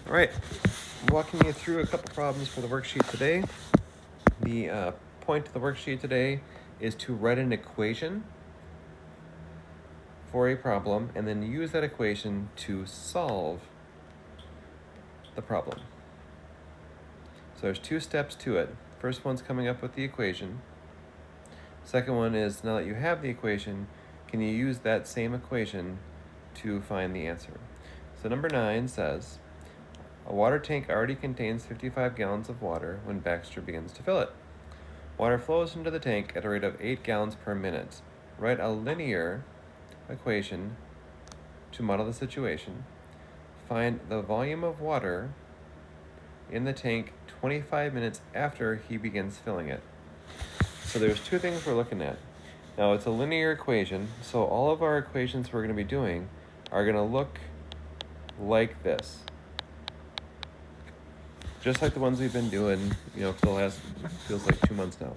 All right, I'm walking you through a couple problems for the worksheet today. The point of the worksheet today is to write an equation for a problem and then use that equation to solve the problem. So there's two steps to it. First one's coming up with the equation. Second one is, now that you have the equation, can you use that same equation to find the answer? So number 9 says, a water tank already contains 55 gallons of water when Baxter begins to fill it. Water flows into the tank at a rate of 8 gallons per minute. Write a linear equation to model the situation. Find the volume of water in the tank 25 minutes after he begins filling it. So there's two things we're looking at. Now it's a linear equation, so all of our equations we're going to be doing are going to look like this. Just like the ones we've been doing, for the last, feels like 2 months now.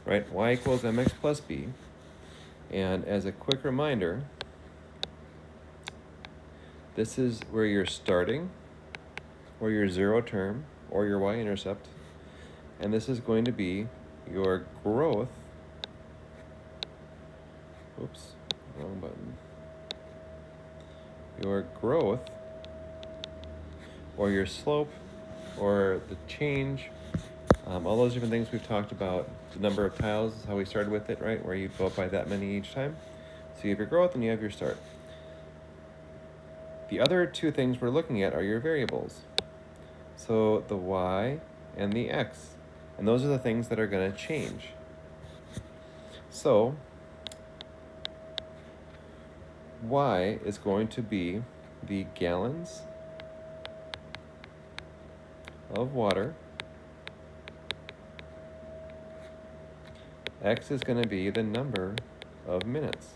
Right? Y equals mx plus b. And as a quick reminder, this is where you're starting, or your zero term, or your y-intercept. And this is going to be your growth. Oops, wrong button. Your growth, or your slope, or the change, all those different things we've talked about. The number of tiles is how we started with it, right? Where you go up by that many each time. So you have your growth and you have your start. The other two things we're looking at are your variables. So the y and the x. And those are the things that are going to change. So y is going to be the gallons of water. X is going to be the number of minutes.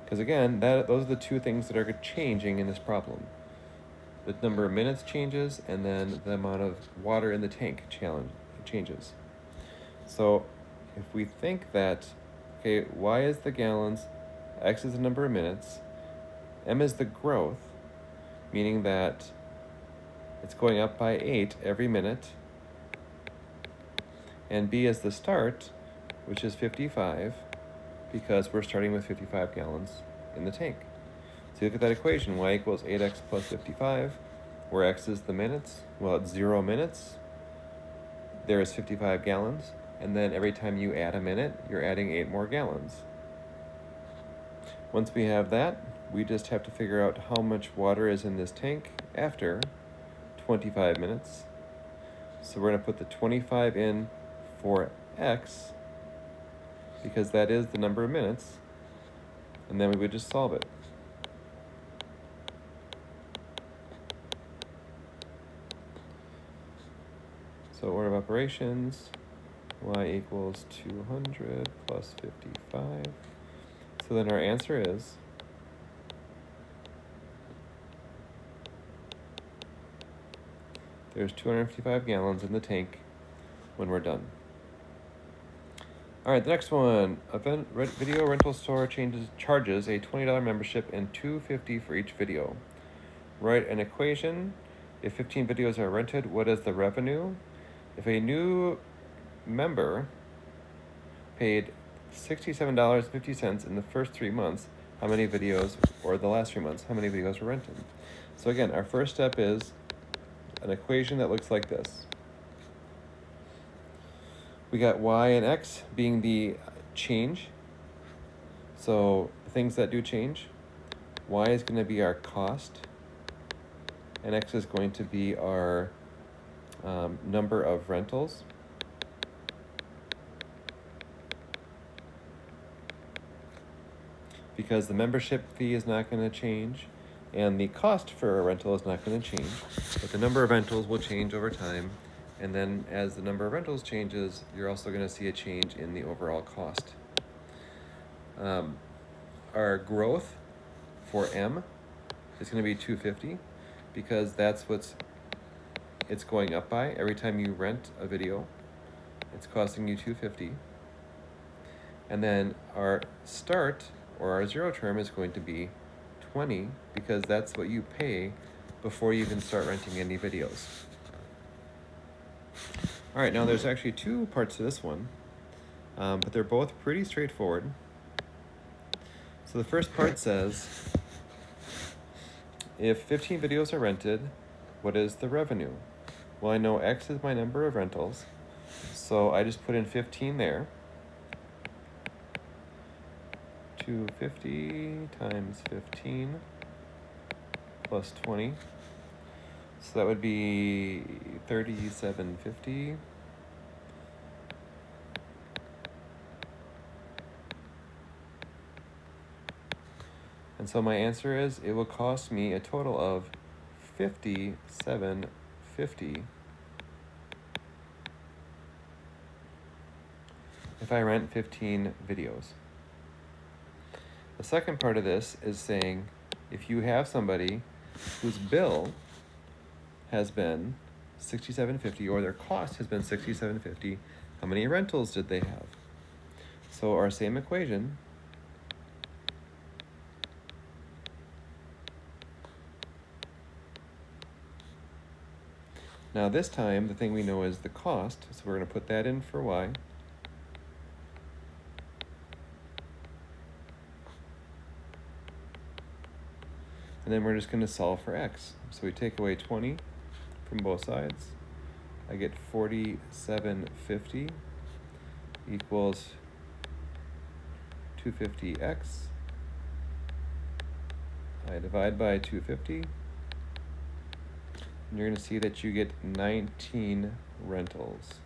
Because again, those are the two things that are changing in this problem. The number of minutes changes, and then the amount of water in the tank changes. So if we think that, okay, y is the gallons, x is the number of minutes, m is the growth, meaning that it's going up by 8 every minute, and b is the start, which is 55, because we're starting with 55 gallons in the tank. So look at that equation, y equals 8x plus 55, where x is the minutes. Well, it's 0 minutes. There is 55 gallons. And then every time you add a minute, you're adding 8 more gallons. Once we have that, we just have to figure out how much water is in this tank after 25 minutes. So we're going to put the 25 in for x, because that is the number of minutes, and then we would just solve it. So order of operations, y equals 200 plus 55. So then our answer is there's 255 gallons in the tank when we're done. All right, the next one, a video rental store charges a $20 membership and $2.50 for each video. Write an equation. If 15 videos are rented, what is the revenue? If a new member paid $67.50 in the first 3 months, how many videos, or the last 3 months, how many videos were rented? So again, our first step is an equation that looks like this. We got y and x being the change. So the things that do change, y is going to be our cost, and x is going to be our number of rentals. Because the membership fee is not going to change, and the cost for a rental is not going to change, but the number of rentals will change over time. And then as the number of rentals changes, you're also going to see a change in the overall cost. Our growth for M is going to be 250, because that's it's going up by. Every time you rent a video, it's costing you 250. And then our start, or our zero term, is going to be 20 because that's what you pay before you even start renting any videos. All right, now there's actually two parts to this one, but they're both pretty straightforward. So the first part says, if 15 videos are rented, what is the revenue? Well, I know X is my number of rentals, so I just put in 15 there. 250 times 15 plus 20. So that would be 3750. And so my answer is, it will cost me a total of $57.50 if I rent 15 videos. The second part of this is saying, if you have somebody whose bill has been $67.50 or their cost has been $67.50, how many rentals did they have? So our same equation, now this time the thing we know is the cost, so we're going to put that in for y. And then we're just going to solve for x. So we take away 20 from both sides. I get 4750 equals 250x. I divide by 250. And you're going to see that you get 19 rentals.